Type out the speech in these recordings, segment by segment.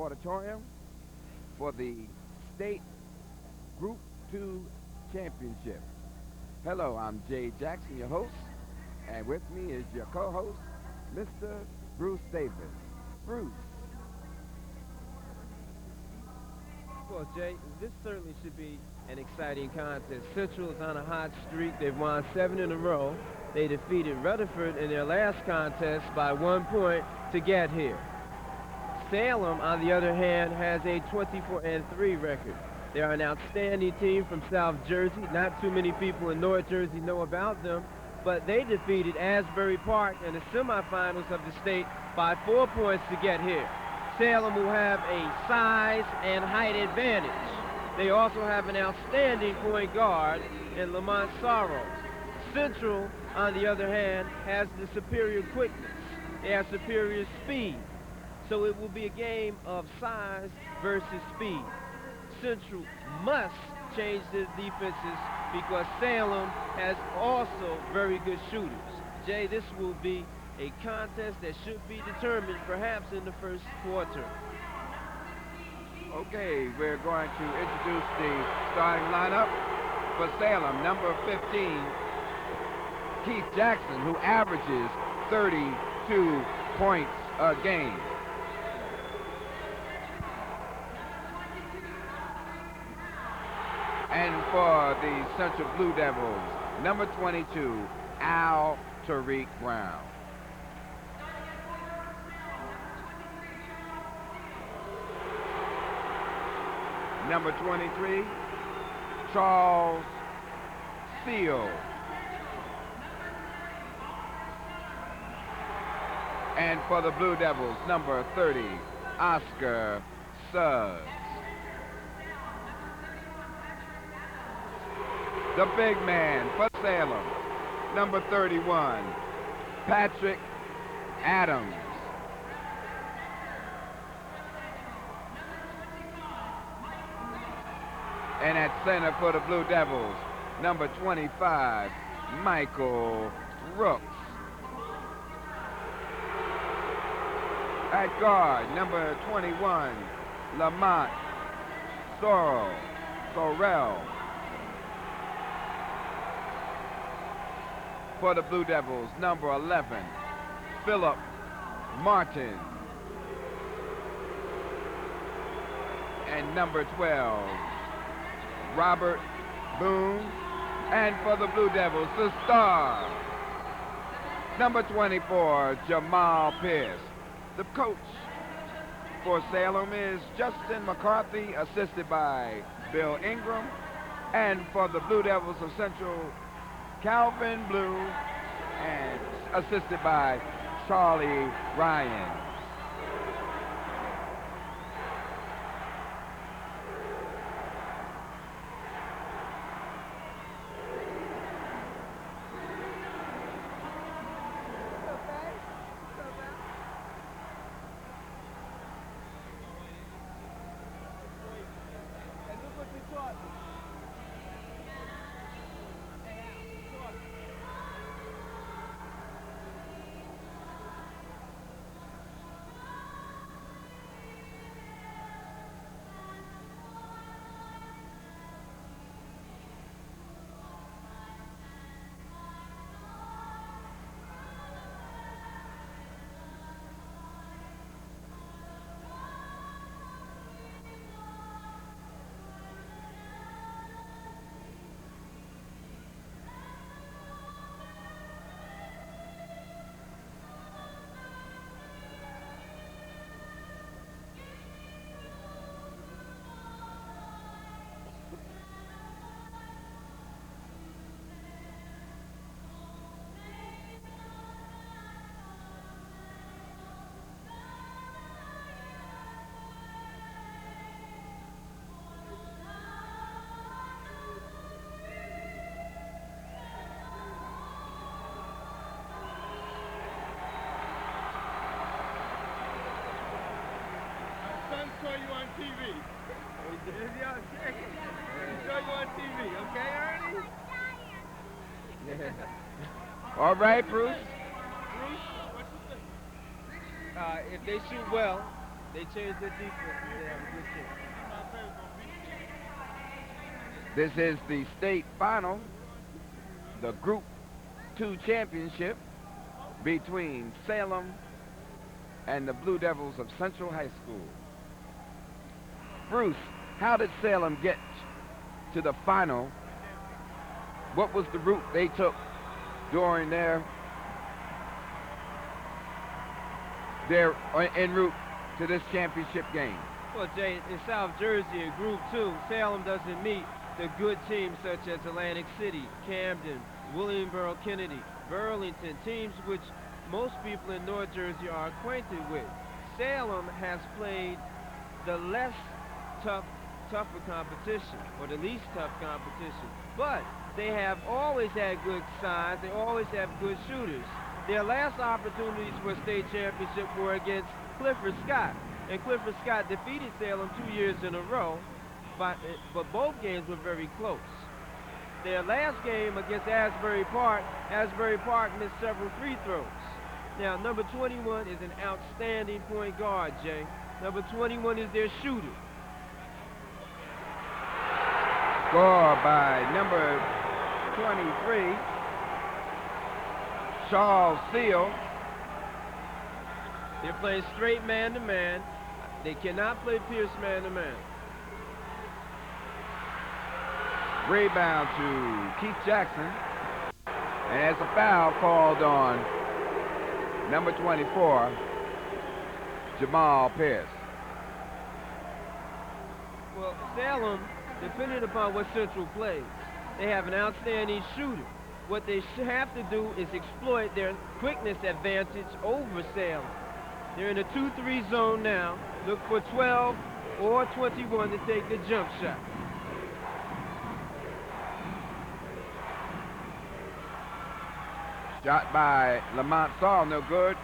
Auditorium for the State Group 2 Championship. Hello, I'm Jay Jackson, your host, and with me is your co-host, Mr. Bruce Davis. Bruce. Well, Jay, this certainly should be an exciting contest. Central is on a hot streak. They've won 7 in a row. They defeated Rutherford in their last contest by 1 point to get here. Salem, on the other hand, has a 24-3 record. They are an outstanding team from South Jersey. Not too many people in North Jersey know about them, but they defeated Asbury Park in the semifinals of the state by 4 points to get here. Salem will have a size and height advantage. They also have an outstanding point guard in Lamont Sorrow. Central, on the other hand, has the superior quickness. They have superior speed. So it will be a game of size versus speed. Central must change their defenses because Salem has also very good shooters. Jay, this will be a contest that should be determined perhaps in the first quarter. Okay, we're going to introduce the starting lineup for Salem. Number 15, Keith Jackson, who averages 32 points a game. And for the Central Blue Devils, number 22, Al Tariq Brown. Number 23, Charles Seal. And for the Blue Devils, number 30, Oscar Suggs. The big man for Salem, number 31, Patrick Adams. And at center for the Blue Devils, number 25, Michael Rooks. At guard, number 21, Lamont Sorrell. For the Blue Devils, number 11, Philip Martin. And number 12, Robert Boone. And for the Blue Devils, the star, number 24, Jamal Pierce. The coach for Salem is Justin McCarthy, assisted by Bill Ingram. And for the Blue Devils of Central, Calvin Blue, and assisted by Charlie Ryan. Saw you on TV. Saw you on TV, okay, Ernie? Yeah. All right, Bruce. If they shoot well, They changed their defense and they have a good team. This is the state final, the Group 2 championship between Salem and the Blue Devils of Central High School. Bruce, how did Salem get to the final? What was the route they took during their en route to this championship game? Well, Jay, in South Jersey in Group 2, Salem doesn't meet the good teams such as Atlantic City, Camden, Williamboro, Kennedy, Burlington, teams which most people in North Jersey are acquainted with. Salem has played the less tougher competition, or the least tough competition, but they have always had good sides, they always have good shooters. Their last opportunities for state championship were against Clifford Scott, and Clifford Scott defeated Salem 2 years in a row, but both games were very close. Their last game against Asbury Park missed several free throws. Now, number 21 is an outstanding point guard, Jay. Number 21 is their shooter. Score by number 23, Charles Seal. They're playing straight man-to-man. They cannot play Pierce man-to-man. Rebound to Keith Jackson. And as a foul called on number 24, Jamal Pierce. Well, Salem, depending upon what Central plays, they have an outstanding shooter. What they have to do is exploit their quickness advantage over Salem. They're in a 2-3 zone now. Look for 12 or 21 to take the jump shot. Shot by Lamont Saul, no good.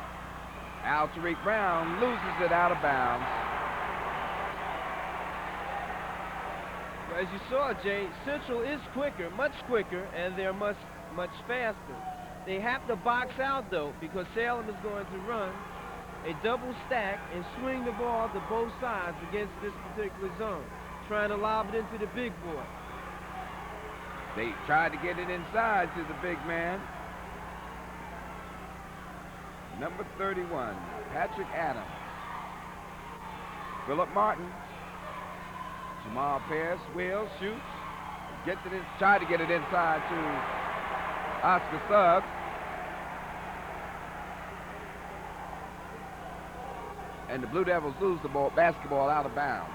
Al Tariq Brown loses it out of bounds. Well, as you saw, Jay, Central is quicker, much quicker, and they're much faster. They have to box out, though, because Salem is going to run a double stack and swing the ball to both sides against this particular zone, trying to lob it into the big boy. They tried to get it inside to the big man. Number 31, Patrick Adams. Philip Martin. Jamal Pierce, wheels, shoots. Gets it in, tried to get it inside to Oscar Suggs. And the Blue Devils lose the basketball out of bounds.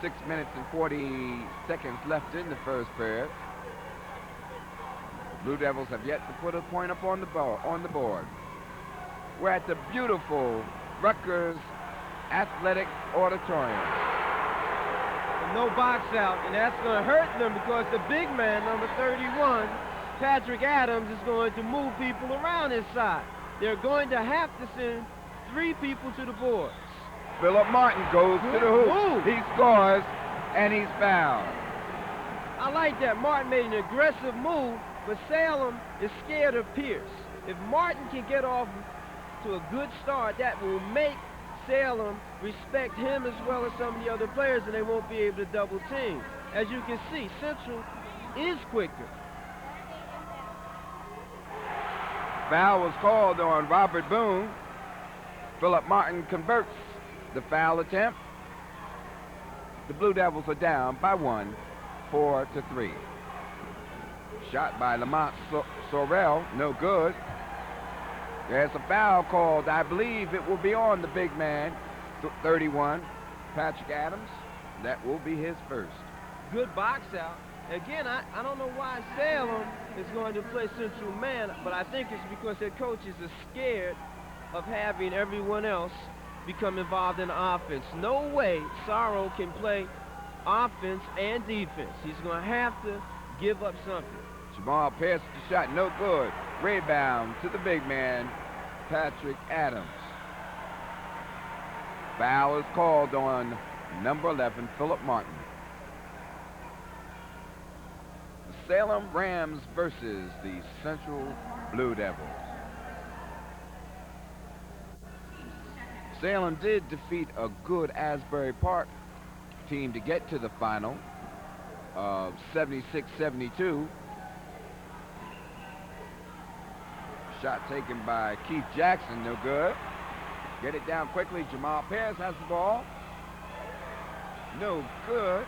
6 minutes and 40 seconds left in the first period. Blue Devils have yet to put a point up on the board. We're at the beautiful Rutgers Athletic Auditorium. And no box out, and that's going to hurt them because the big man, number 31, Patrick Adams, is going to move people around his side. They're going to have to send 3 people to the boards. Philip Martin goes to the hoop. He scores, and he's fouled. I like that. Martin made an aggressive move, but Salem is scared of Pierce. If Martin can get off to a good start, that will make Salem respect him as well as some of the other players, and they won't be able to double team. As you can see, Central is quicker. Foul was called on Robert Boone. Philip Martin converts the foul attempt. The Blue Devils are down by 1, 4-3. Shot by Lamont Sorrell, no good. There's a foul called, I believe it will be on the big man, 31, Patrick Adams. That will be his first. Good box out. Again, I don't know why Salem is going to play Central man, but I think it's because their coaches are scared of having everyone else become involved in the offense. No way Sorrow can play offense and defense. He's going to have to give up something. Jamal Pierce, the shot, no good. Rebound to the big man, Patrick Adams. Foul is called on number 11, Philip Martin. The Salem Rams versus the Central Blue Devils. Salem did defeat a good Asbury Park team to get to the final of 76-72. Shot taken by Keith Jackson, no good. Get it down quickly. Jamal Pierce has the ball. No good.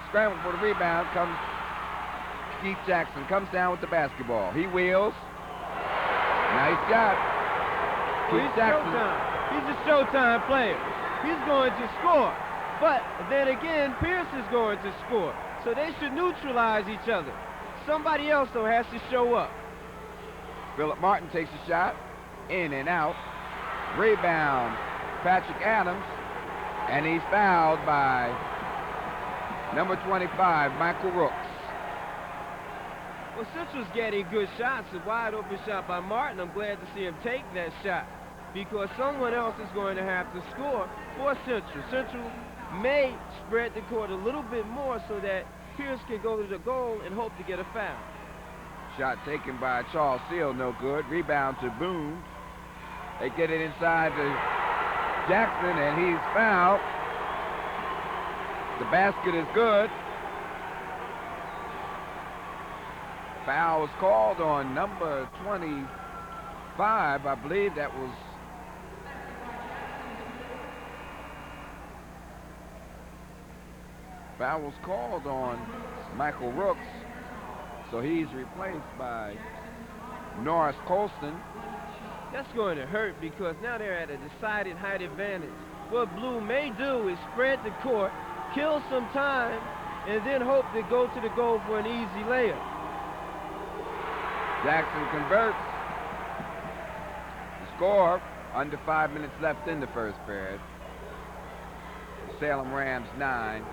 Scramble for the rebound. Comes Keith Jackson. Comes down with the basketball. He wheels. Nice shot. Well, he's Showtime. He's a Showtime player. He's going to score. But then again, Pierce is going to score. So they should neutralize each other. Somebody else, though, has to show up. Philip Martin takes a shot. In and out. Rebound. Patrick Adams. And he's fouled by number 25, Michael Rooks. Well, Central's getting good shots. A wide open shot by Martin. I'm glad to see him take that shot because someone else is going to have to score for Central. Central may spread the court a little bit more so that Pierce can go to the goal and hope to get a foul. Shot taken by Charles Seal, no good. Rebound to Boone. They get it inside to Jackson, and he's fouled. The basket is good. Foul was called on number 25. I believe that was foul was called on Michael Rooks. So he's replaced by Norris Colston. That's going to hurt because now they're at a decided height advantage. What Blue may do is spread the court, kill some time, and then hope to go to the goal for an easy layup. Jackson converts. The score, under 5 minutes left in the first period. Salem Rams 9,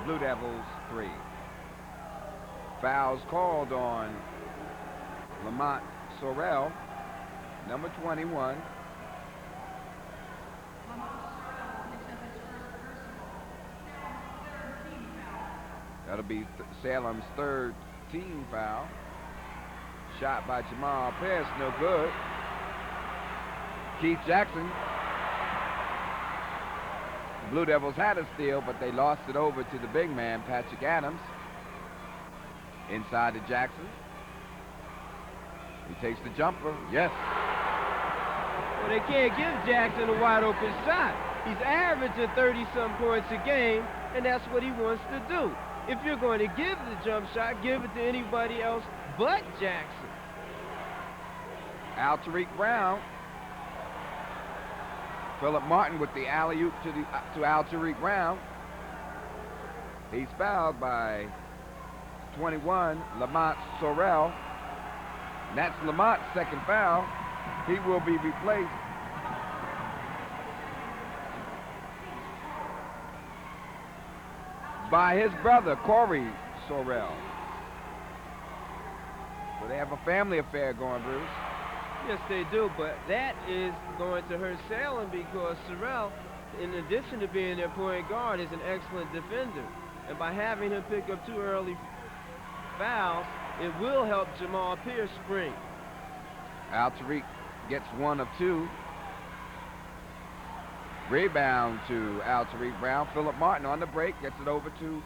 Blue Devils 3. Fouls called on Lamont Sorrell, number 21. That'll be Salem's third team foul. Shot by Jamal Pierce, no good. Keith Jackson. The Blue Devils had a steal, but they lost it over to the big man, Patrick Adams. Inside to Jackson. He takes the jumper. Yes. Well, they can't give Jackson a wide open shot. He's averaging 30-some points a game, and that's what he wants to do. If you're going to give the jump shot, give it to anybody else but Jackson. Al Tariq Brown. Philip Martin with the alley-oop to Al Tariq Brown. He's fouled by 21, Lamont Sorrell. And that's Lamont's second foul. He will be replaced by his brother, Corey Sorrell. So they have a family affair going, Bruce. Yes, they do, but that is going to hurt Salem because Sorrell, in addition to being their point guard, is an excellent defender. And by having him pick up 2 early fouls, it will help Jamal Pierce spring. Al Tariq gets 1 of 2. Rebound to Al Tariq Brown. Philip Martin on the break gets it over to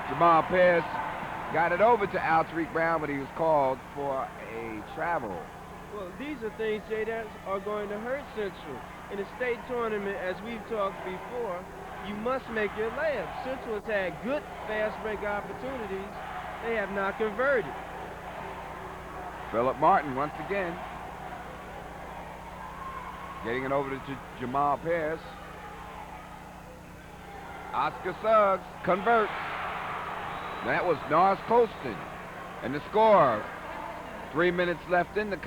Jamal Pierce. Got it over to Al Tariq Brown, but he was called for a travel. Well, these are things, Jay, that are going to hurt Central. In the state tournament, as we've talked before, you must make your layups. Central has had good fast break opportunities. They have not converted. Philip Martin once again. Getting it over to Jamal Pierce. Oscar Suggs converts. That was Norris Colston. And the score, 3 minutes left in the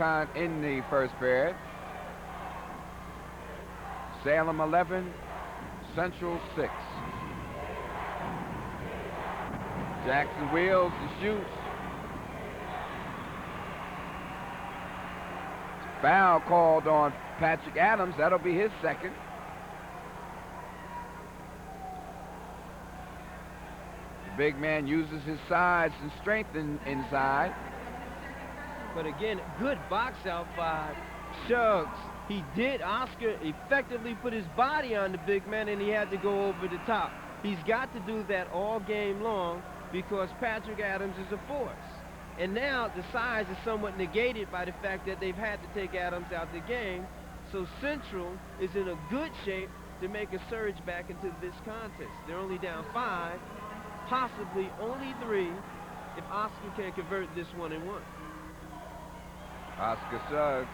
first period. Salem 11, Central 6. Jackson wheels and shoots. Foul called on Patrick Adams. That'll be his second. The big man uses his size and strength inside. But again, good box out by Suggs. Oscar effectively put his body on the big man, and he had to go over the top. He's got to do that all game long because Patrick Adams is a force. And now the size is somewhat negated by the fact that they've had to take Adams out the game. So Central is in a good shape to make a surge back into this contest. They're only down 5, possibly only 3, if Oscar can convert this 1-1. Oscar Suggs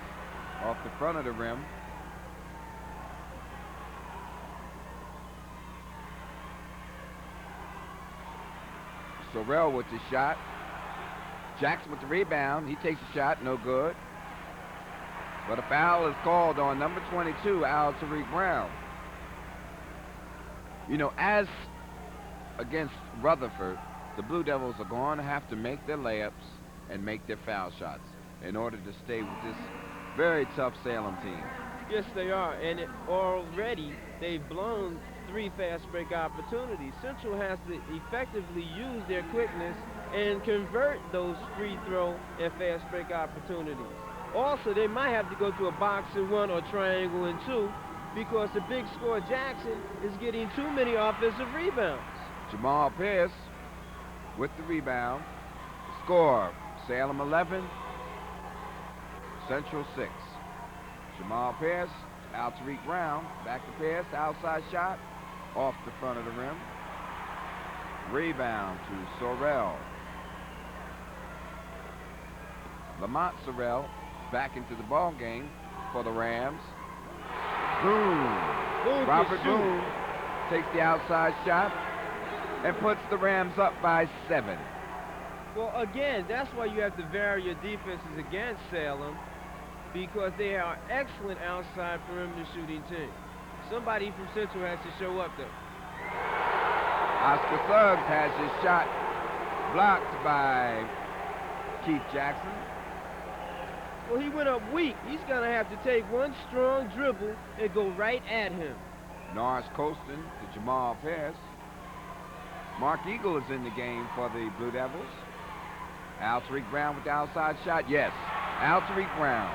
off the front of the rim. Sorrell with the shot. Jackson with the rebound. He takes a shot, no good. But a foul is called on number 22, Al Tariq Brown. You know, as against Rutherford, the Blue Devils are going to have to make their layups and make their foul shots in order to stay with this very tough Salem team. Yes, they are, and already they've blown 3 fast break opportunities. Central has to effectively use their quickness and convert those free throw and fast break opportunities. Also, they might have to go to a box and 1 or triangle and 2 because the big scorer Jackson is getting too many offensive rebounds. Jamal Pierce with the rebound. Score, Salem 11, Central 6. Jamal Pierce, Al Tariq Brown, back to Pierce, outside shot, off the front of the rim. Rebound to Sorrell. Lamont Sorrell back into the ball game for the Rams. Boone. Robert Boone takes the outside shot and puts the Rams up by 7. Well, again, that's why you have to vary your defenses against Salem, because they are excellent outside perimeter shooting team. Somebody from Central has to show up there. Oscar Suggs has his shot blocked by Keith Jackson. Well, he went up weak. He's going to have to take one strong dribble and go right at him. Norris Colston to Jamal Pierce. Mark Eagle is in the game for the Blue Devils. Al Tariq Brown with the outside shot. Yes, Al Tariq Brown.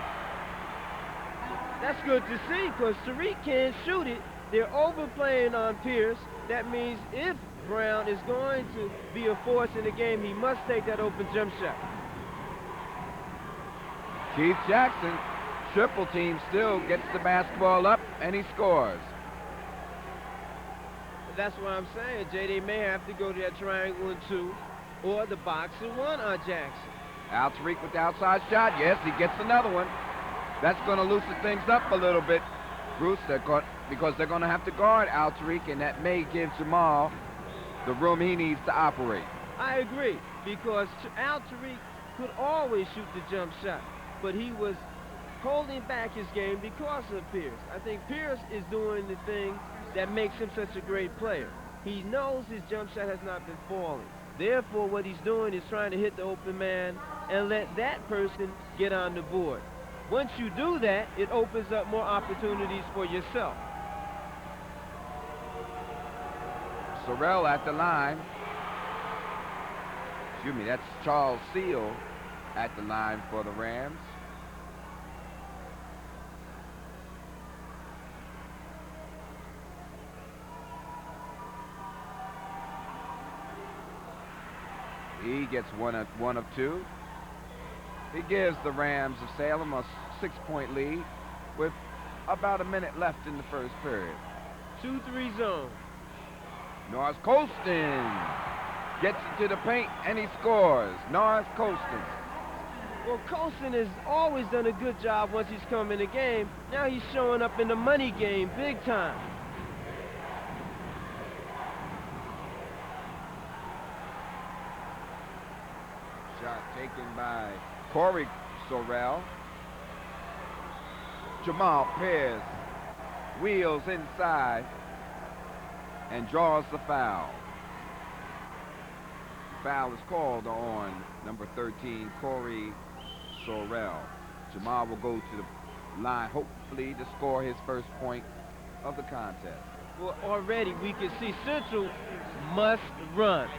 That's good to see because Tariq can't shoot it. They're overplaying on Pierce. That means if Brown is going to be a force in the game, he must take that open jump shot. Keith Jackson, triple team, still gets the basketball up and he scores. That's what I'm saying, Jay. They may have to go to that triangle and 2 or the box and 1 on Jackson. Al Tariq with the outside shot. Yes, he gets another one. That's going to loosen things up a little bit, Bruce, because they're going to have to guard Al Tariq, and that may give Jamal the room he needs to operate. I agree, because Al Tariq could always shoot the jump shot, but he was holding back his game because of Pierce. I think Pierce is doing the thing that makes him such a great player. He knows his jump shot has not been falling. Therefore, what he's doing is trying to hit the open man and let that person get on the board. Once you do that, it opens up more opportunities for yourself. Sorrell at the line. Excuse me, that's Charles Seal at the line for the Rams. He gets one of 2. He gives the Rams of Salem a 6-point lead with about a minute left in the first period. 2-3 zone. Norris Colston gets into the paint and he scores. Norris Colston. Well, Colston has always done a good job once he's come in the game. Now he's showing up in the money game big time. Shot taken by Corey Sorrell. Jamal Pierce wheels inside and draws the foul. Foul is called on number 13, Corey Sorrell. Jamal will go to the line, hopefully, to score his first point of the contest. Well, already we can see Central must run,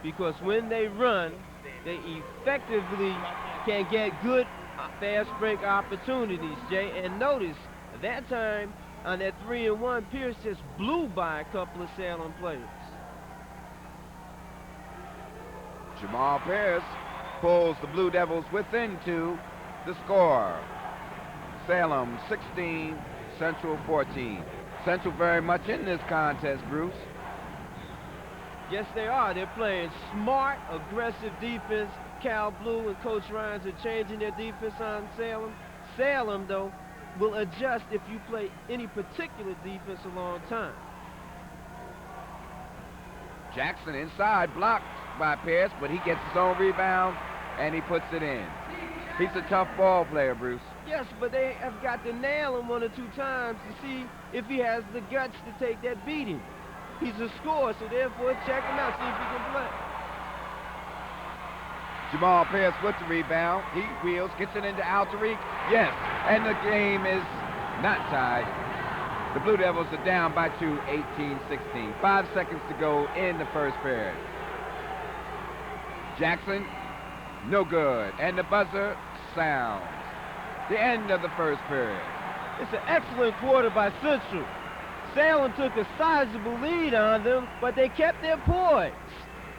because when they run, they effectively can get good fast break opportunities, Jay. And notice, that time, on that 3-and-1, Pierce just blew by a couple of Salem players. Jamal Pierce pulls the Blue Devils within 2 to score. Salem 16, Central 14. Central very much in this contest, Bruce. Yes, they are. They're playing smart, aggressive defense. Cal Blue and Coach Ryans are changing their defense on Salem. Salem, though, will adjust if you play any particular defense a long time. Jackson inside, blocked by Pierce, but he gets his own rebound, and he puts it in. He's a tough ball player, Bruce. Yes, but they have got to nail him 1 or 2 times to see if he has the guts to take that beating. He's a scorer, so therefore check him out, see if he can play. Jamal Pierce with the rebound. He wheels, gets it into Al-Tariq. Yes, and the game is not tied. The Blue Devils are down by 2, 18-16. 5 seconds to go in the first period. Jackson, no good, and the buzzer sounds. The end of the first period. It's an excellent quarter by Central. Salem took a sizable lead on them, but they kept their poise.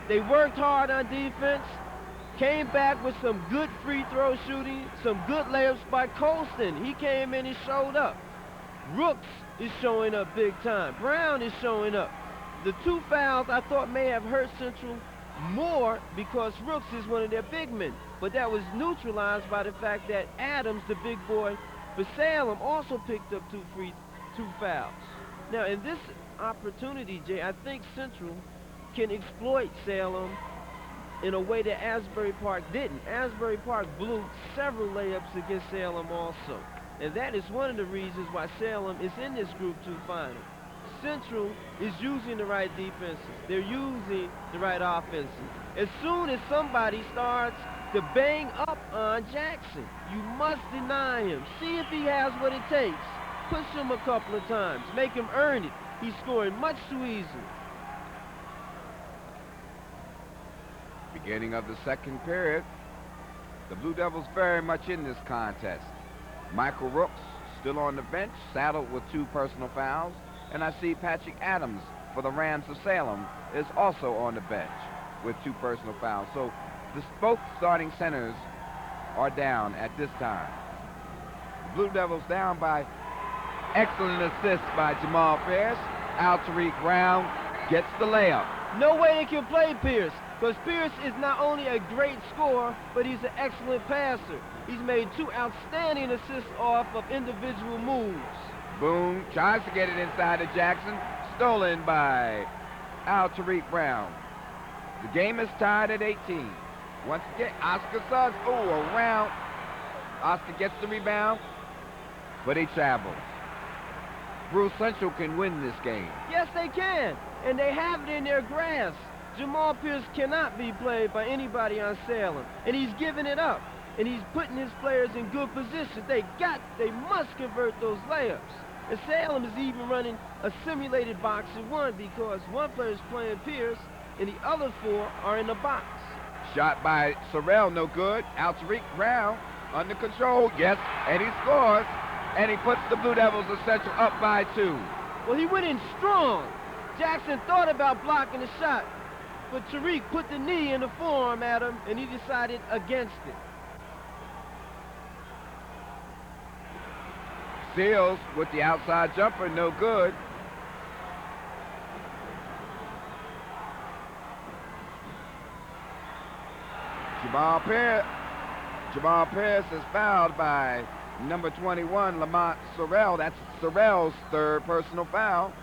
They worked hard on defense, came back with some good free throw shooting, some good layups by Colston. He came in and showed up. Rooks is showing up big time. Brown is showing up. The 2 fouls I thought may have hurt Central more because Rooks is one of their big men, but that was neutralized by the fact that Adams, the big boy for Salem, also picked up 2 fouls. Now, in this opportunity, Jay, I think Central can exploit Salem in a way that Asbury Park didn't. Asbury Park blew several layups against Salem also. And that is one of the reasons why Salem is in this Group 2 final. Central is using the right defenses. They're using the right offenses. As soon as somebody starts to bang up on Jackson, you must deny him. See if he has what it takes. Push him a couple of times. Make him earn it. He's scoring much too easily. Beginning of the second period. The Blue Devils very much in this contest. Michael Rooks still on the bench, saddled with 2 personal fouls. And I see Patrick Adams for the Rams of Salem is also on the bench with 2 personal fouls. So both starting centers are down at this time. The Blue Devils down by excellent assist by Jamal Pierce. Al-Tariq Brown gets the layup. No way they can play Pierce, because Pierce is not only a great scorer, but he's an excellent passer. He's made 2 outstanding assists off of individual moves. Boone tries to get it inside to Jackson. Stolen by Al-Tariq Brown. The game is tied at 18. Once again, Oscar Suggs, around. Oscar gets the rebound, but he travels. Bruce, Central can win this game. Yes, they can, and they have it in their grasp. Jamal Pierce cannot be played by anybody on Salem, and he's giving it up, and he's putting his players in good position. They must convert those layups. And Salem is even running a simulated box at 1 because one player is playing Pierce, and the other 4 are in the box. Shot by Sorrell, no good. Al-Tariq Brown under control, yes, and he scores. And he puts the Blue Devils of Central up by 2. Well, he went in strong. Jackson thought about blocking the shot, but Tariq put the knee in the forearm at him, and he decided against it. Seals with the outside jumper, no good. Jamal Pierce is fouled by number 21, Lamont Sorrell. That's Sorrell's 3rd personal foul.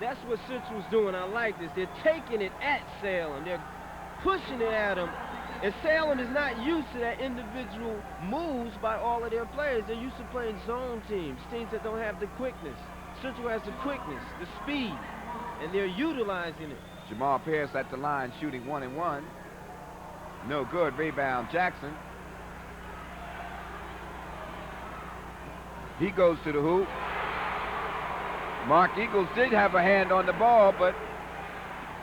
That's what Central's doing. I like this. They're taking it at Salem. They're pushing it at them. And Salem is not used to that individual moves by all of their players. They're used to playing zone teams that don't have the quickness. Central has the quickness, the speed, and they're utilizing it. Jamal Pierce at the line shooting 1-and-1. No good. Rebound Jackson. He goes to the hoop. Mark Eagles did have a hand on the ball, but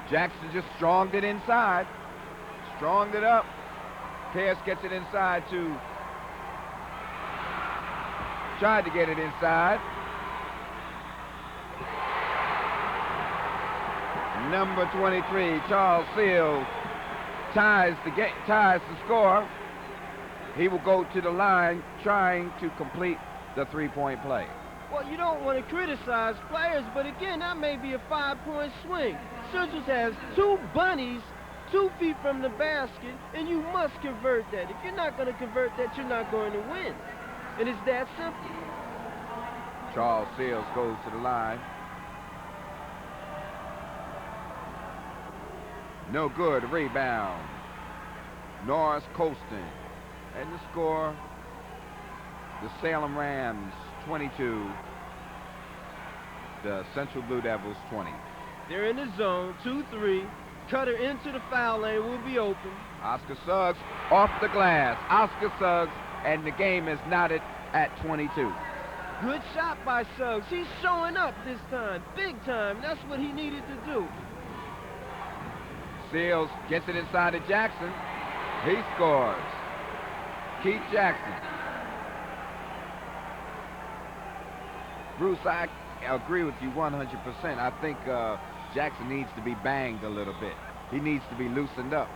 Jackson just stronged it inside. Stronged it up. Pierce gets it inside to. Tried to get it inside. Number 23, Charles Seals, ties the score. He will go to the line trying to complete the three-point play. Well, you don't want to criticize players, but again, that may be a 5-point swing. Central has 2 bunnies 2 feet from the basket, and you must convert that. If you're not going to convert that, you're not going to win. And it's that simple. Charles Seals goes to the line. No good. Rebound. Norris Colston. And the score, the Salem Rams 22, the Central Blue Devils 20. They're in the zone, 2-3. Cutter into the foul lane, will be open. Oscar Suggs off the glass. Oscar Suggs, and the game is knotted at 22. Good shot by Suggs. He's showing up this time, big time. That's what he needed to do. Seals gets it inside to Jackson. He scores. Keith Jackson. Bruce, I agree with you 100%. I think Jackson needs to be banged a little bit. He needs to be loosened up.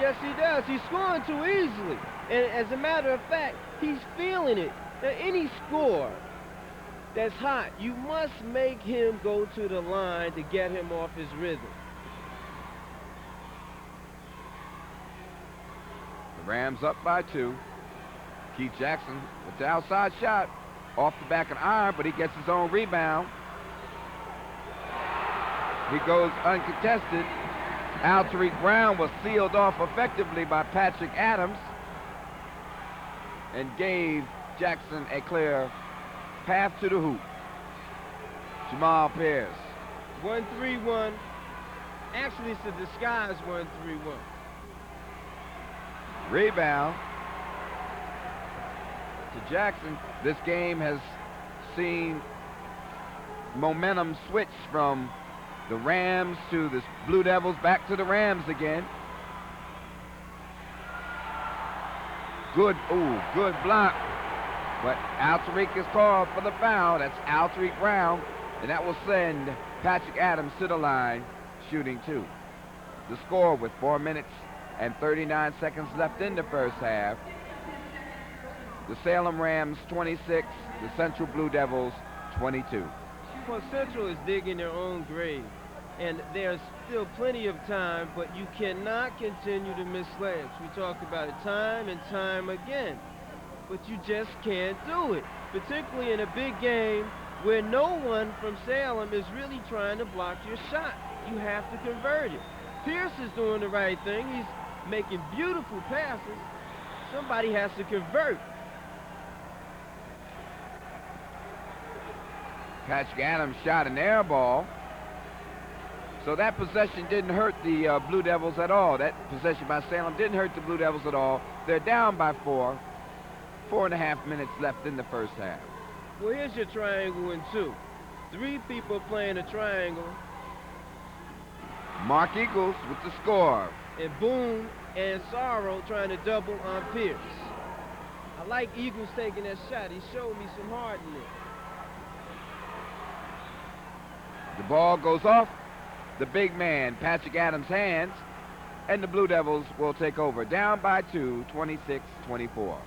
Yes, he does. He's scoring too easily. And as a matter of fact, he's feeling it. Now, any score that's hot, you must make him go to the line to get him off his rhythm. The Rams up by 2. Keith Jackson with the outside shot. Off the back of the iron, but he gets his own rebound. He goes uncontested. Al Tariq Brown was sealed off effectively by Patrick Adams and gave Jackson a clear path to the hoop. Jamal Pierce. 1-3-1. Actually, it's a disguise 1-3-1. Rebound to Jackson. This game has seen momentum switch from the Rams to the Blue Devils, back to the Rams again. Good block. But Al Tariq is called for the foul. That's Al Tariq Brown, and that will send Patrick Adams to the line, shooting 2. The score with 4 minutes and 39 seconds left in the first half. The Salem Rams 26, the Central Blue Devils 22. Well, Central is digging their own grave, and there's still plenty of time, but you cannot continue to miss layups. We talked about it time and time again, but you just can't do it, particularly in a big game where no one from Salem is really trying to block your shot. You have to convert it. Pierce is doing the right thing. He's making beautiful passes. Somebody has to convert. Patrick Adams shot an air ball. So that possession didn't hurt the Blue Devils at all. That possession by Salem didn't hurt the Blue Devils at all. They're down by 4. 4.5 minutes left in the first half. Well, here's your triangle and 2. 3 people playing a triangle. Mark Eagles with the score. And Boone and Sorrow trying to double on Pierce. I like Eagles taking that shot. He showed me some heart in it. The ball goes off the big man, Patrick Adams' hands, and the Blue Devils will take over. Down by 2, 26-24.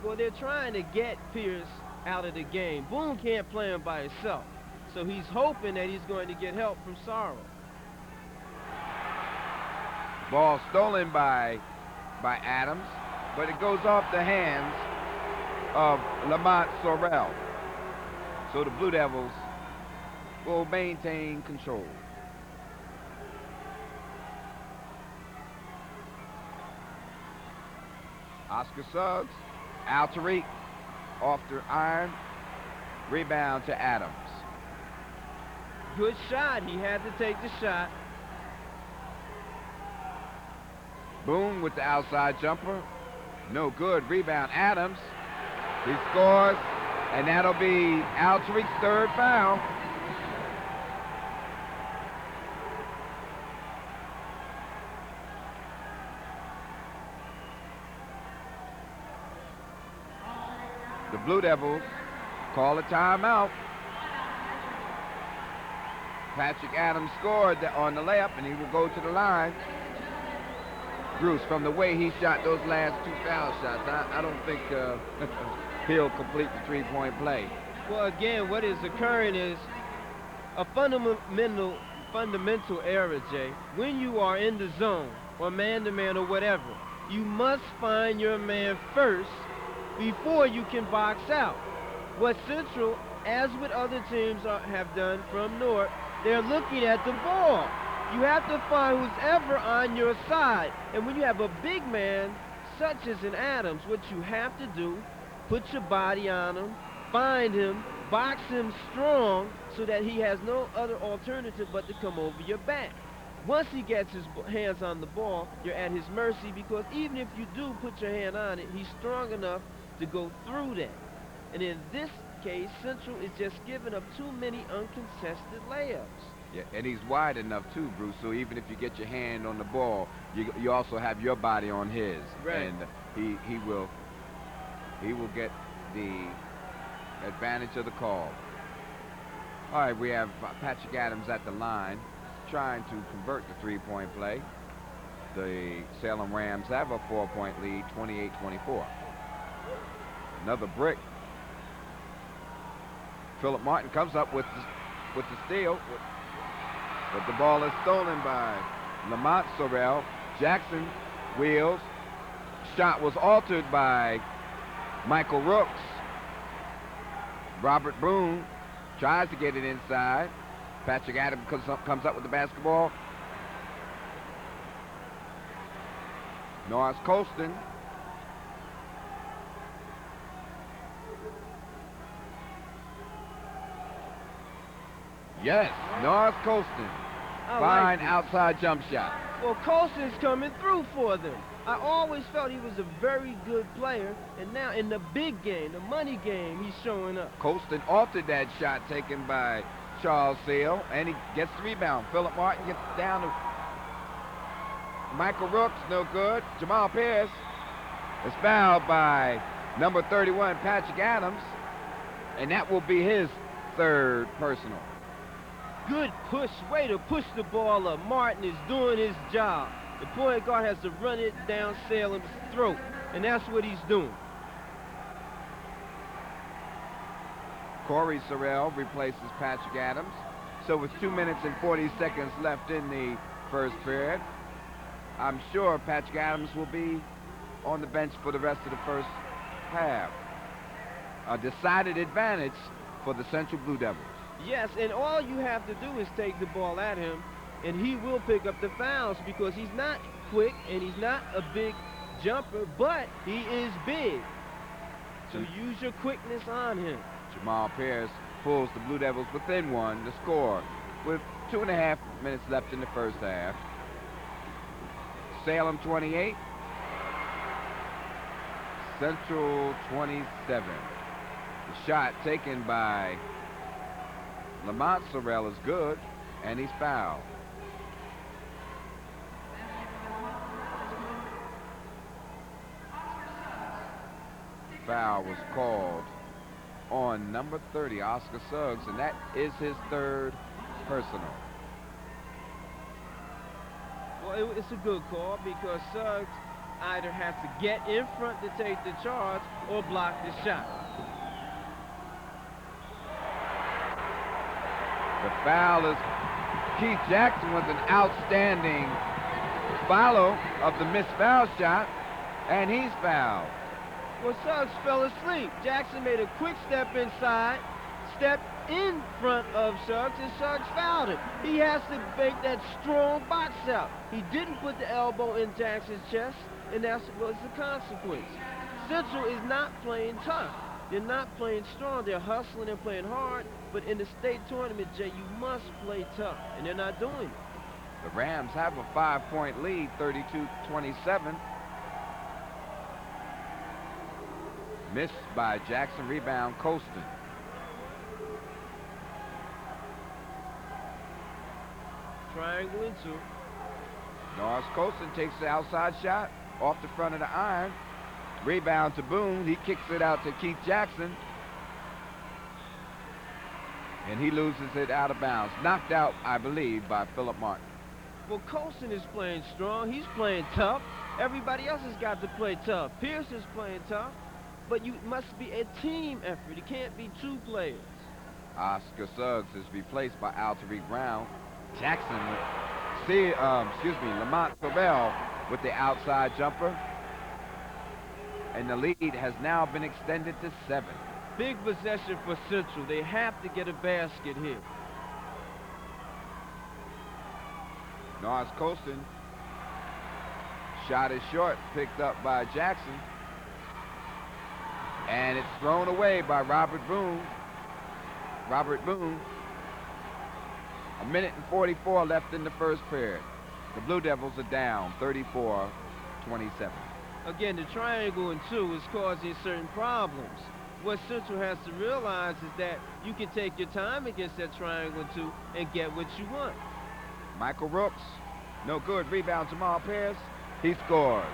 Well, they're trying to get Pierce out of the game. Boone can't play him by himself, so he's hoping that he's going to get help from Sorrow. Ball stolen by Adams, but it goes off the hands of Lamont Sorrell. So the Blue Devils will maintain control. Oscar Suggs, Al Tariq, off the iron, rebound to Adams. Good shot. He had to take the shot. Boone with the outside jumper. No good. Rebound Adams. He scores, and that'll be Al Tariq's 3rd foul. The Blue Devils call a timeout. Patrick Adams scored on the layup, and he will go to the line. Bruce, from the way he shot those last two foul shots, I don't think he'll complete the three-point play. Well, again, what is occurring is a fundamental error, Jay. When you are in the zone or man-to-man or whatever, you must find your man first before you can box out. What Central, as with other teams have done from Newark, they're looking at the ball. You have to find who's ever on your side. And when you have a big man, such as an Adams, what you have to do, put your body on him, find him, box him strong so that he has no other alternative but to come over your back. Once he gets his hands on the ball, you're at his mercy, because even if you do put your hand on it, he's strong enough to go through that. And in this case, Central is just giving up too many uncontested layups. Yeah, and he's wide enough too, Bruce, so even if you get your hand on the ball, you also have your body on his. Right. And he will get the advantage of the call. All right, we have Patrick Adams at the line trying to convert the three-point play. The Salem Rams have a 4-point lead, 28-24. Another brick. Philip Martin comes up with the steal, but the ball is stolen by Lamont Sorrell. Jackson wheels. Shot was altered by Michael Rooks. Robert Boone tries to get it inside. Patrick Adams comes up with the basketball. Norris Colston. Yes, Norris Colston. Fine outside jump shot. Well, Colston's coming through for them. I always felt he was a very good player, and now in the big game, the money game, he's showing up. Colston altered that shot taken by Charles Sale, and he gets the rebound. Philip Martin gets down to Michael Rooks, no good. Jamal Pierce is fouled by number 31, Patrick Adams, and that will be his third personal. Good push, way to push the ball up. Martin is doing his job. The point guard has to run it down Salem's throat, and that's what he's doing. Corey Sorrell replaces Patrick Adams. So with 2 minutes and 40 seconds left in the first period, I'm sure Patrick Adams will be on the bench for the rest of the first half. A decided advantage for the Central Blue Devils. Yes, and all you have to do is take the ball at him, and he will pick up the fouls, because he's not quick and he's not a big jumper, but he is big. So use your quickness on him. Jamal Pierce pulls the Blue Devils within one to score with 2.5 minutes left in the first half. Salem 28, Central 27. The shot taken by Lamont Sorrell is good, and he's fouled. Foul was called on number 30, Oscar Suggs, and that is his third personal. Well, it's a good call, because Suggs either has to get in front to take the charge or block the shot. The foul is Keith Jackson with an outstanding follow of the missed foul shot, and he's fouled. Well, Suggs fell asleep. Jackson made a quick step inside, step in front of Suggs, and Suggs fouled him. He has to make that strong box out. He didn't put the elbow in Jackson's chest, and that was the consequence. Central is not playing tough. They're not playing strong. They're hustling and playing hard, but in the state tournament, Jay, you must play tough, and they're not doing it. The Rams have a 5-point lead, 32-27. Missed by Jackson, rebound Colston. Triangle and two. Norris Colston takes the outside shot off the front of the iron. Rebound to Boone. He kicks it out to Keith Jackson. And he loses it out of bounds. Knocked out, I believe, by Philip Martin. Well, Colson is playing strong. He's playing tough. Everybody else has got to play tough. Pierce is playing tough. But you must be a team effort. It can't be two players. Oscar Suggs is replaced by Tariq Brown. Jackson, Lamont Farrell with the outside jumper. And the lead has now been extended to 7. Big possession for Central. They have to get a basket here. Norris Colston. Shot is short, picked up by Jackson. And it's thrown away by Robert Boone. A minute and 44 left in the first period. The Blue Devils are down 34-27. Again, the triangle and 2 is causing certain problems. What Central has to realize is that you can take your time against that triangle and 2 and get what you want. Michael Rooks, no good. Rebound, Jamal Pierce. He scores.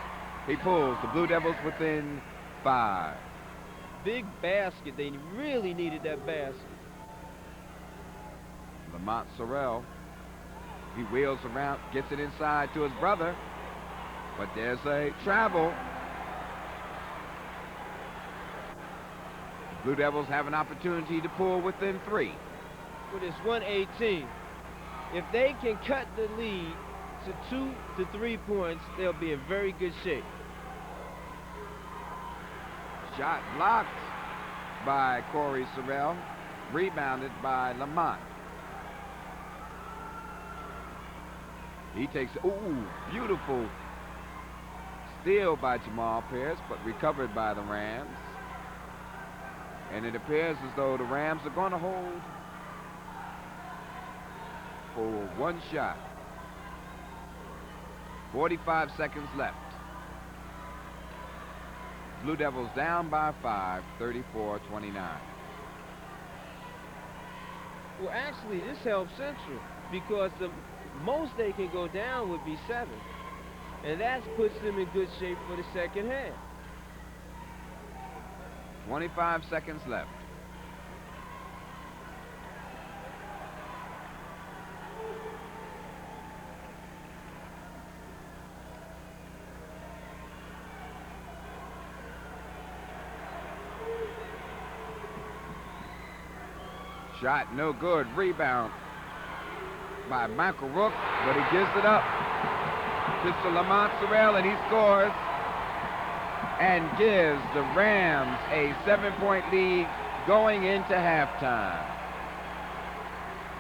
He pulls the Blue Devils within 5. Big basket. They really needed that basket. Lamont Sorrell. He wheels around, gets it inside to his brother. But there's a travel. The Blue Devils have an opportunity to pull within 3. Well, it's 118. If they can cut the lead to 2 to 3 points, they'll be in very good shape. Shot blocked by Corey Sorrell. Rebounded by Lamont. He takes, beautiful steal by Jamal Pierce, but recovered by the Rams. And it appears as though the Rams are going to hold for one shot. 45 seconds left. Blue Devils down by 5, 34-29. Well, actually, this helps Central because the most they can go down would be 7. And that puts them in good shape for the second half. 25 seconds left. Shot no good. Rebound by Michael Rook, but he gives it up to Lamont Sorrell, and he scores and gives the Rams a 7-point lead going into halftime.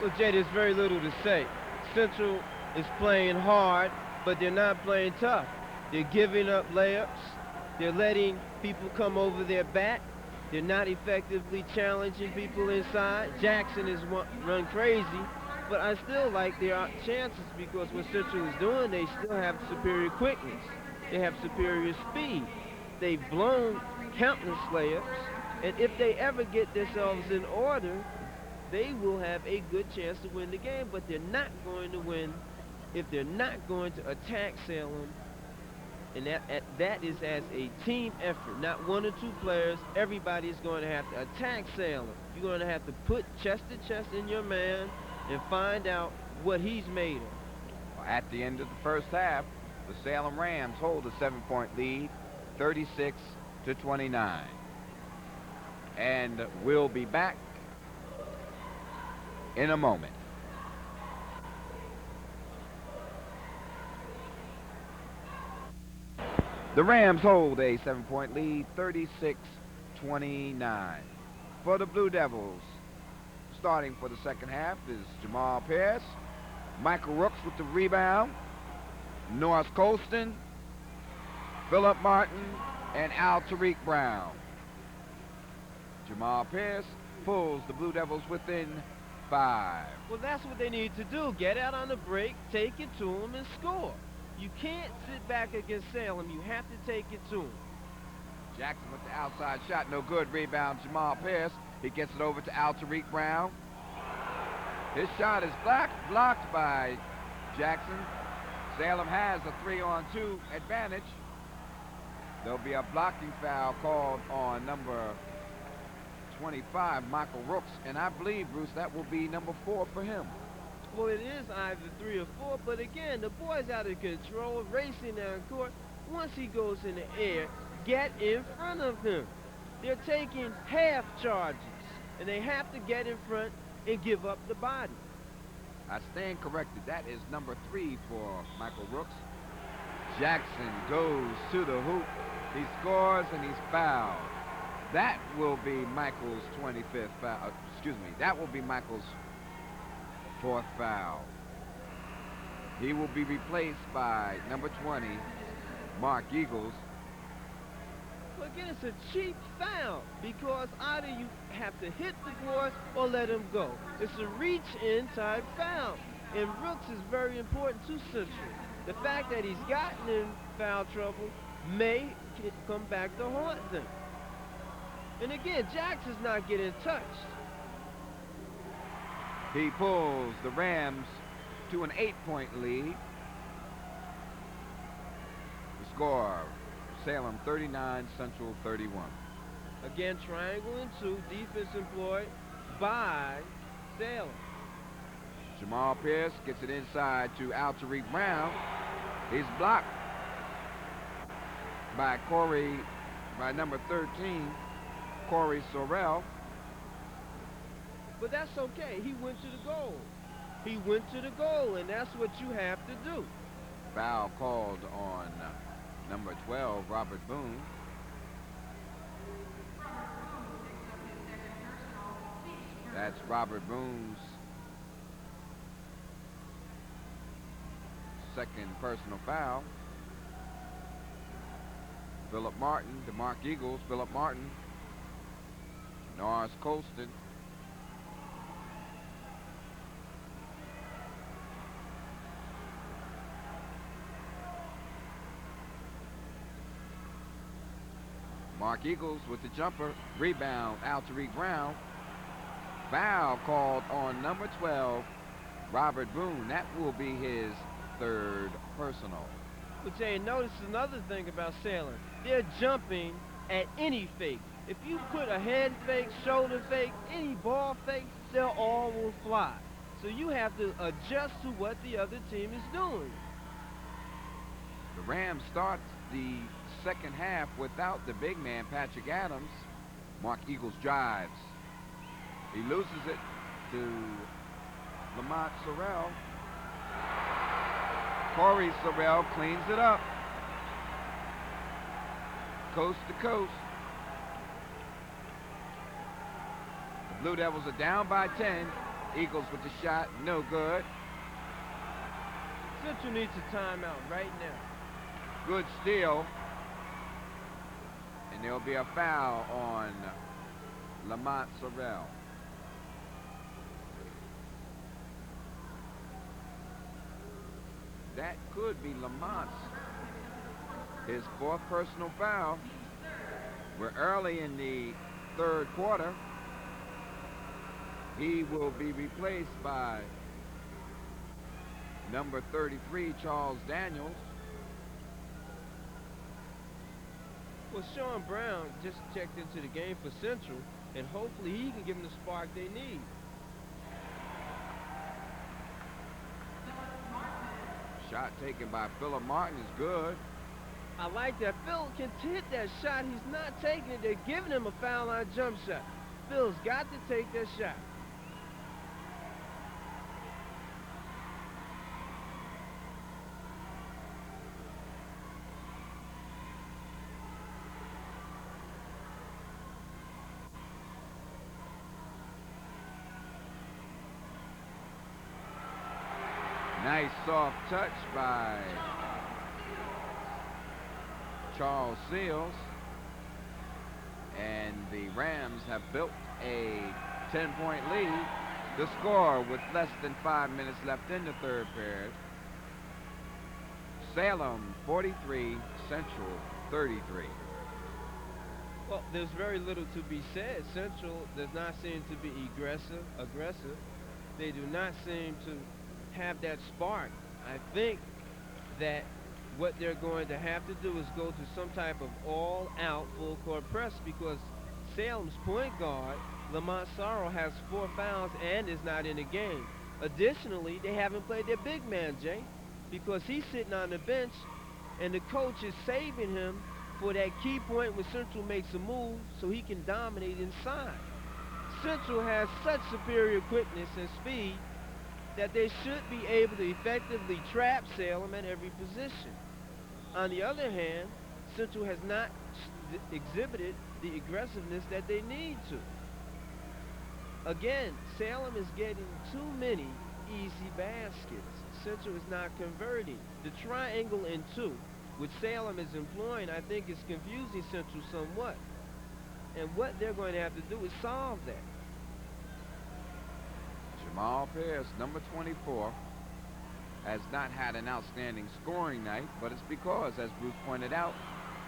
Well, Jay, there's very little to say. Central is playing hard, but they're not playing tough. They're giving up layups. They're letting people come over their back. They're not effectively challenging people inside. Jackson is run crazy, but I still like their chances because what Central is doing, they still have superior quickness. They have superior speed. They've blown countless layups, and if they ever get themselves in order, they will have a good chance to win the game, but they're not going to win if they're not going to attack Salem. And that is as a team effort, not 1 or 2 players. Everybody is going to have to attack Salem. You're going to have to put chest to chest in your man and find out what he's made of. At the end of the first half, the Salem Rams hold a 7-point lead, 36-29. And we'll be back in a moment. The Rams hold a 7-point lead, 36-29. For the Blue Devils, starting for the second half is Jamal Pierce, Michael Rooks with the rebound, Norris Colston, Philip Martin, and Tariq Brown. Jamal Pierce pulls the Blue Devils within 5. Well, that's what they need to do. Get out on the break, take it to them, and score. You can't sit back against Salem. You have to take it to him. Jackson with the outside shot, no good. Rebound, Jamal Pierce. He gets it over to Tariq Brown. His shot is blocked by Jackson. Salem has a 3-on-2 advantage. There'll be a blocking foul called on number 25, Michael Rooks, and I believe, Bruce, that will be number 4 for him. Well, it is either 3 or 4, but again, the boy's out of control, racing down court. Once he goes in the air, get in front of him. They're taking half charges, and they have to get in front and give up the body. I stand corrected. That is number 3 for Michael Rooks. Jackson goes to the hoop. He scores and he's fouled. That will be Michael's 25th foul. Excuse me. That will be Michael's 4th foul. He will be replaced by number 20, Mark Eagles. Well, again, it's a cheap foul because either you have to hit the boy or let him go. It's a reach-in type foul, and Rooks is very important to Central. The fact that he's gotten in foul trouble may come back to haunt them. And again, Jackson's not getting touched. He pulls the Rams to an 8-point lead. The score, Salem 39, Central 31. Again, triangle and 2, defense employed by Salem. Jamal Pierce gets it inside to Al Tariq Brown. He's blocked by number 13, Corey Sorrell. But that's okay. He went to the goal. He went to the goal, and that's what you have to do. Foul called on number 12, Robert Boone. That's Robert Boone's second personal foul. Philip Martin, the Mark Eagles, Philip Martin. Norris Colston. Mark Eagles with the jumper. Rebound, Al Tariq Brown. Foul called on number 12, Robert Boone. That will be his 3rd personal. But Jay, notice another thing about Salem. They're jumping at any fake. If you put a head fake, shoulder fake, any ball fake, they'll all will fly. So you have to adjust to what the other team is doing. The Rams start the second half without the big man, Patrick Adams. Mark Eagles drives. He loses it to Lamont Sorrell. Corey Sorrell cleans it up. Coast to coast. The Blue Devils are down by 10. Eagles with the shot, no good. Central needs a timeout right now. Good steal. And there'll be a foul on Lamont Sorrell. That could be Lamont's, his 4th personal foul. We're early in the 3rd quarter. He will be replaced by number 33, Charles Daniels. Well, Sean Brown just checked into the game for Central, and hopefully he can give them the spark they need. Shot taken by Philip Martin is good. I like that. Phil can hit that shot. He's not taking it. They're giving him a foul line jump shot. Phil's got to take that shot. Nice soft touch by Charles Seals. And the Rams have built a 10-point lead. The score with less than 5 minutes left in the 3rd period. Salem 43, Central 33. Well, there's very little to be said. Central does not seem to be aggressive. They do not seem to have that spark. I think that what they're going to have to do is go to some type of all-out full-court press because Salem's point guard, Lamont Sorrow, has 4 fouls and is not in the game. Additionally, they haven't played their big man, Jay, because he's sitting on the bench, and the coach is saving him for that key point when Central makes a move so he can dominate inside. Central has such superior quickness and speed that they should be able to effectively trap Salem at every position. On the other hand, Central has not exhibited the aggressiveness that they need to. Again, Salem is getting too many easy baskets. Central is not converting. The triangle in 2, which Salem is employing, I think is confusing Central somewhat. And what they're going to have to do is solve that. Jamal Pierce, number 24, has not had an outstanding scoring night, but it's because, as Bruce pointed out,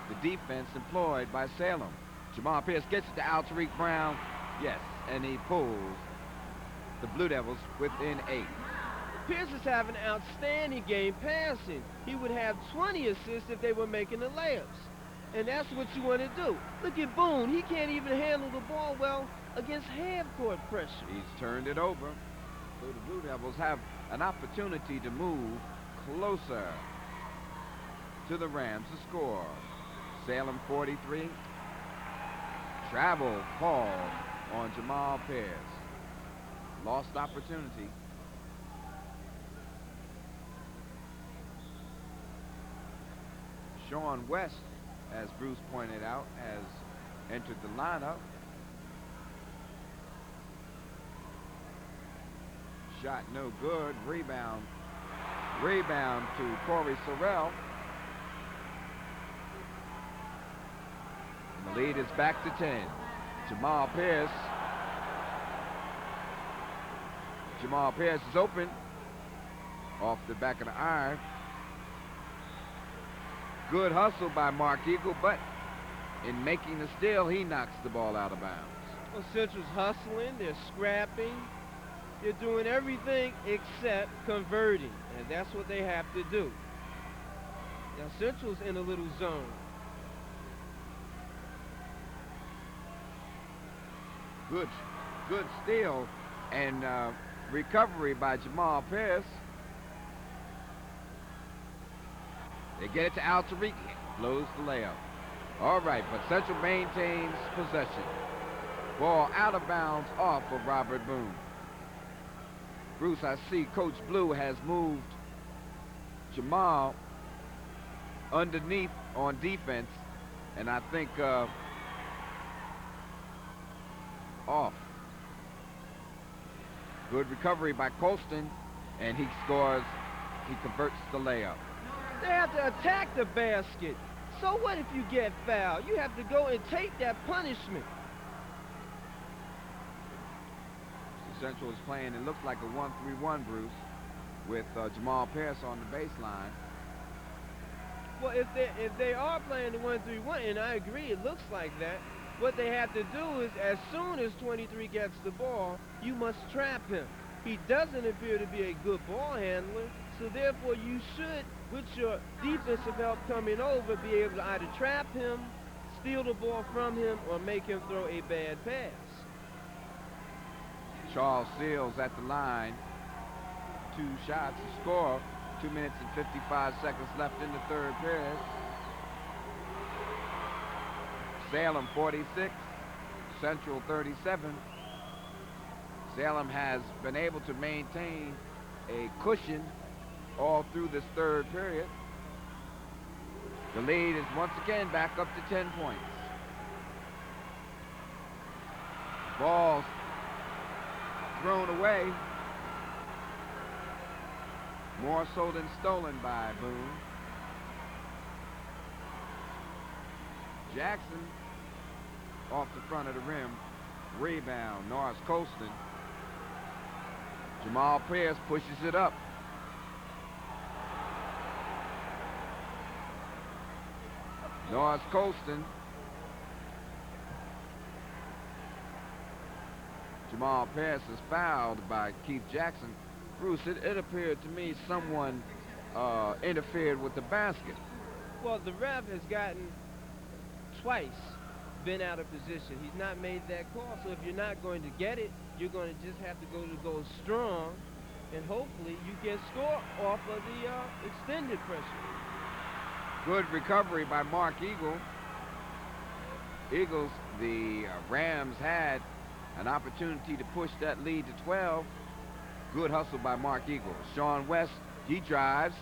the defense employed by Salem. Jamal Pierce gets it to Tariq Brown. Yes, and he pulls the Blue Devils within 8. Pierce is having an outstanding game passing. He would have 20 assists if they were making the layups. And that's what you want to do. Look at Boone. He can't even handle the ball well against half-court pressure. He's turned it over. So the Blue Devils have an opportunity to move closer to the Rams to score. Salem 43. Travel call on Jamal Pierce. Lost opportunity. Sean West, as Bruce pointed out, has entered the lineup. Shot no good. Rebound to Corey Sorrell. And the lead is back to 10. Jamal Pierce is open off the back of the iron. Good hustle by Mark Eagle, but in making the steal, he knocks the ball out of bounds. Well, Central's hustling, they're scrapping, they're doing everything except converting, and that's what they have to do. Now, Central's in a little zone. Good steal and recovery by Jamal Pierce. They get it to Tariq, blows the layup. All right, but Central maintains possession. Ball out of bounds off of Robert Boone. Bruce, I see Coach Blue has moved Jamal underneath on defense, and I think off. Good recovery by Colston, and he scores. He converts the layup. They have to attack the basket. So what if you get fouled? You have to go and take that punishment. Central is playing, it looks like a 1-3-1, Bruce, with Jamal Pierce on the baseline. Well, if they are playing the 1-3-1, and I agree, it looks like that, what they have to do is, as soon as 23 gets the ball, you must trap him. He doesn't appear to be a good ball handler, so therefore you should, with your defensive help coming over, be able to either trap him, steal the ball from him, or make him throw a bad pass. Charles Seals at the line. 2 shots to score. 2 minutes and 55 seconds left in the third period. Salem 46, Central 37. Salem has been able to maintain a cushion all through this third period. The lead is once again back up to 10 points. Balls thrown away. More so than stolen by Boone. Jackson off the front of the rim. Rebound, Norris Colston. Jamal Pierce pushes it up. Norris Colston. Jamal Pierce is fouled by Keith Jackson. Bruce, it appeared to me someone interfered with the basket. Well, the ref has gotten twice been out of position. He's not made that call, so if you're not going to get it, you're going to just have to go strong, and hopefully you can score off of the extended pressure. Good recovery by Mark Eagles. The Rams had an opportunity to push that lead to 12. Good hustle by Mark Eagles. Sean West, he drives.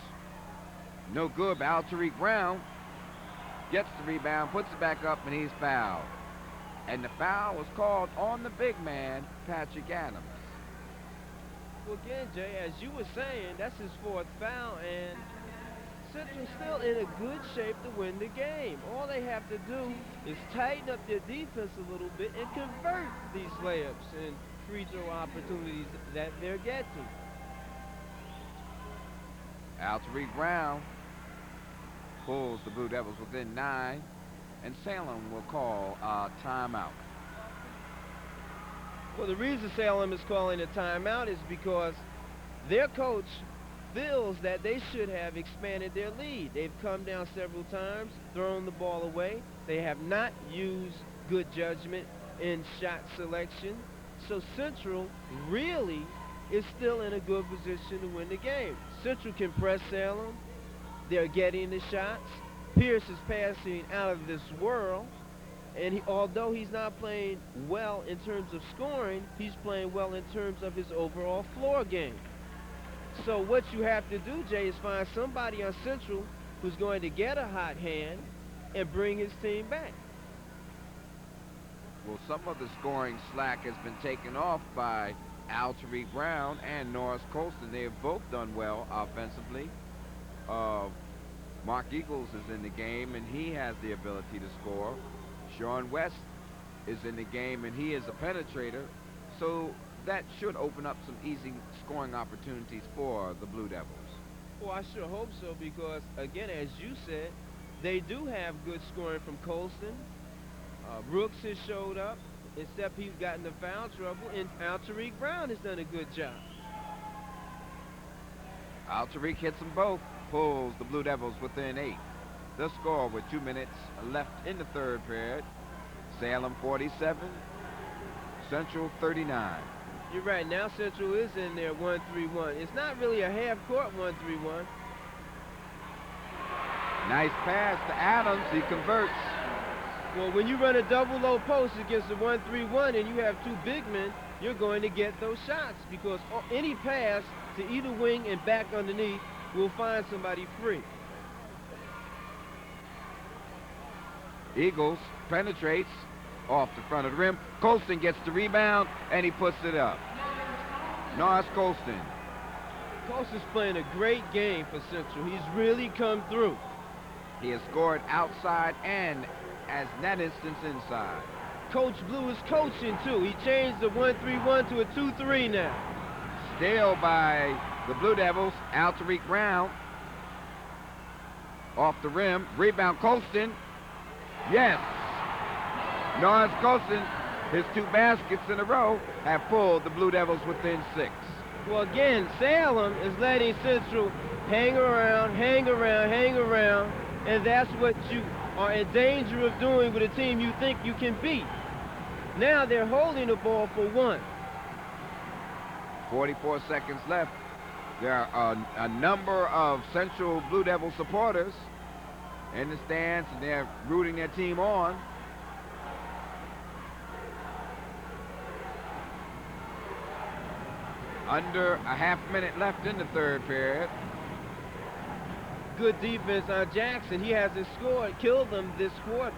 No good by Tariq Brown. Gets the rebound, puts it back up, and he's fouled. And the foul was called on the big man, Patrick Adams. Well, again, Jay, as you were saying, that's his fourth foul, and Central's still in a good shape to win the game. All they have to do is tighten up their defense a little bit and convert these layups and free throw opportunities that they're getting. Tariq Brown pulls the Blue Devils within 9, and Salem will call a timeout. Well, the reason Salem is calling a timeout is because their coach feels that they should have expanded their lead. They've come down several times, thrown the ball away. They have not used good judgment in shot selection. So Central really is still in a good position to win the game. Central can press Salem. They're getting the shots. Pierce is passing out of this world. And although he's not playing well in terms of scoring, he's playing well in terms of his overall floor game. So what you have to do, Jay, is find somebody on Central who's going to get a hot hand and bring his team back. Well, some of the scoring slack has been taken off by Tariq Brown and Norris Colston. They have both done well offensively. Mark Eagles is in the game, and he has the ability to score. Sean West is in the game, and he is a penetrator. So that should open up some easy scoring opportunities for the Blue Devils. Well, I sure hope so, because, again, as you said, they do have good scoring from Colston. Brooks has showed up, except he's gotten the foul trouble, and Tariq Brown has done a good job. Tariq hits them both, pulls the Blue Devils within 8. The score with 2 minutes left in the third period. Salem 47, Central 39. You're right. Now Central is in there 1-3-1. It's not really a half-court 1-3-1. Nice pass to Adams. He converts. Well, when you run a double low post against a 1-3-1 and you have two big men, you're going to get those shots, because any pass to either wing and back underneath will find somebody free. Eagles penetrates off the front of the rim. Colston gets the rebound, and he puts it up. Norris Colston. Colston's playing a great game for Central. He's really come through. He has scored outside and, as in that instance, inside. Coach Blue is coaching, too. He changed the 1-3-1 to a 2-3 now. Steal by the Blue Devils. Tariq Brown off the rim. Rebound Colston. Yes. Norris Colston, his 2 baskets in a row, have pulled the Blue Devils within 6. Well, again, Salem is letting Central hang around, and that's what you are in danger of doing with a team you think you can beat. Now they're holding the ball for 1. 44 seconds left. There are a number of Central Blue Devil supporters in the stands, and they're rooting their team on. Under a half minute left in the third period. Good defense on Jackson. He hasn't scored, killed them this quarter.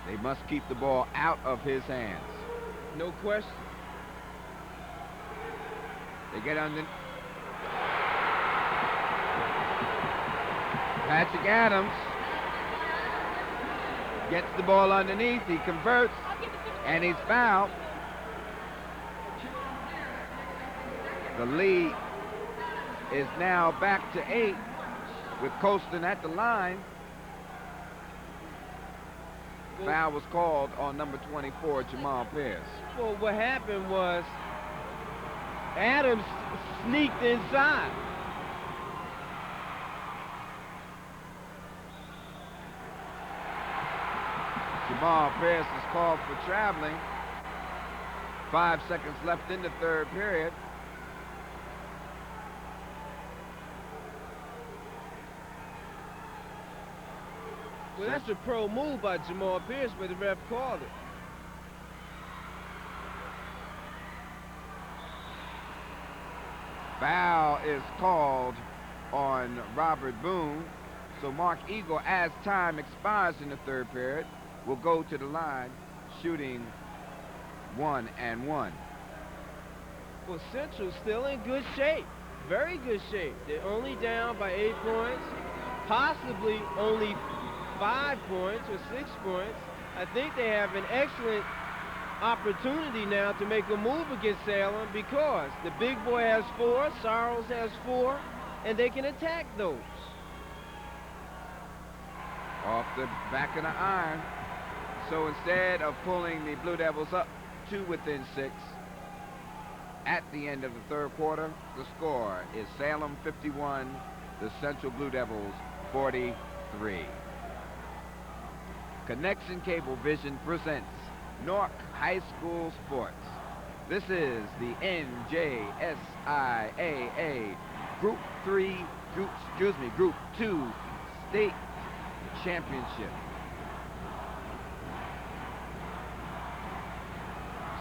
They must keep the ball out of his hands. No question. They get under. Patrick Adams gets the ball underneath. He converts, and he's fouled. The lead is now back to 8 with Colston at the line. Foul was called on number 24, Jamal Pierce. Well, what happened was Adams sneaked inside. Jamal Pierce is called for traveling. 5 seconds left in the third period. Well, that's a pro move by Jamal Pierce, but the ref called it. Foul is called on Robert Boone. So Mark Eagle, as time expires in the third period, will go to the line shooting 1 and 1. Well, Central's still in good shape. Very good shape. They're only down by 8 points, possibly only 5 points or 6 points. I think they have an excellent opportunity now to make a move against Salem because the big boy has 4, Sarles has 4, and they can attack those. Off the back of the iron. So instead of pulling the Blue Devils up to within 6, at the end of the third quarter, the score is Salem 51, the Central Blue Devils 43. Connection Cable Vision presents Newark High School Sports. This is the NJSIAA Group 2 State Championship.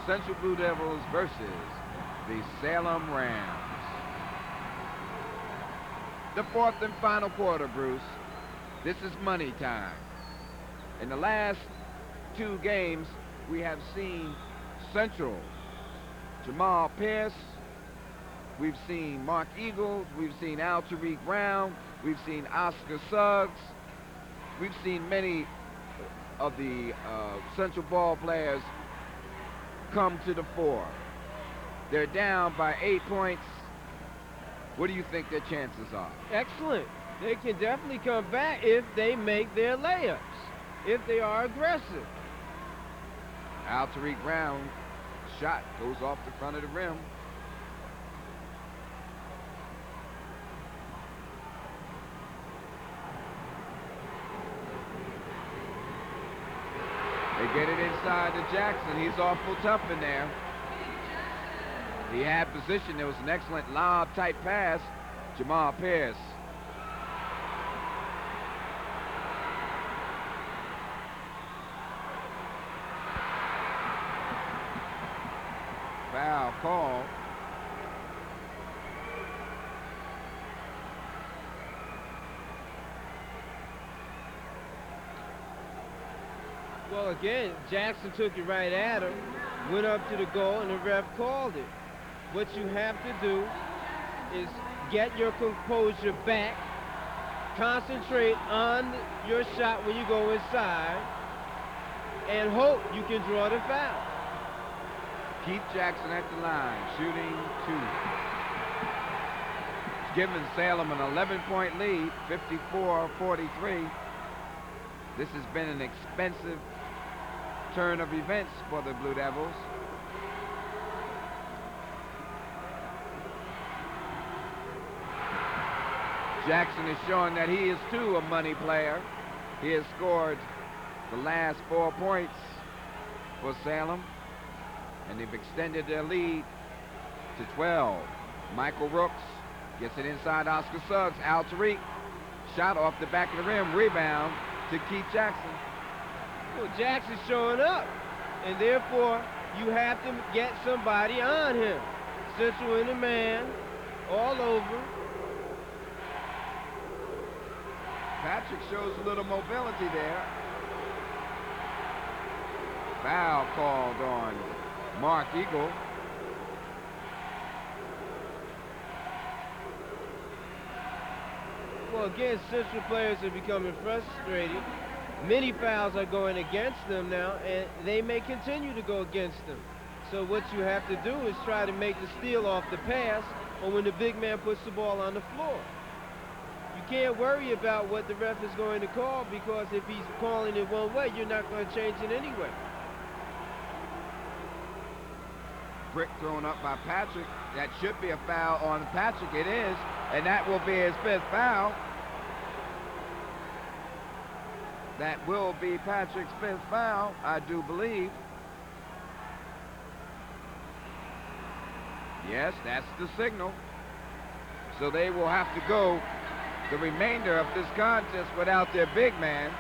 Central Blue Devils versus the Salem Rams. The fourth and final quarter, Bruce. This is money time. In the last 2 games, we have seen Central Jamal Pierce, we've seen Mark Eagle, we've seen Al Tariq Brown, we've seen Oscar Suggs, we've seen many of the Central ball players come to the fore. They're down by 8 points. What do you think their chances are? Excellent. They can definitely come back if they make their layups, if they are aggressive. Al Tariq Brown shot goes off the front of the rim. They get it inside to Jackson. He's awful tough in there. He had position. There was an excellent lob-type pass. Jamal Pierce. Foul call. Well, again, Jackson took it right at him, went up to the goal, and the ref called it. What you have to do is get your composure back, concentrate on your shot when you go inside, and hope you can draw the foul. Keith Jackson at the line, shooting 2. It's given Salem an 11-point lead, 54-43. This has been an expensive turn of events for the Blue Devils. Jackson is showing that he is too a money player. He has scored the last 4 points for Salem, and they've extended their lead to 12. Michael Rooks gets it inside Oscar Suggs. Al Tariq, shot off the back of the rim, rebound to Keith Jackson. Well, Jackson's showing up, and therefore you have to get somebody on him. Central in the man, all over. Patrick shows a little mobility there. Foul called on Mark Eagle. Well, again, Central players are becoming frustrated. Many fouls are going against them now, and they may continue to go against them. So what you have to do is try to make the steal off the pass or when the big man puts the ball on the floor. You can't worry about what the ref is going to call, because if he's calling it one way, you're not going to change it anyway. brick thrown up by Patrick. That should be a foul on Patrick. It is, and that will be his 5th foul. That will be Patrick's 5th foul, I do believe. Yes, that's the signal. So they will have to go the remainder of this contest without their big man.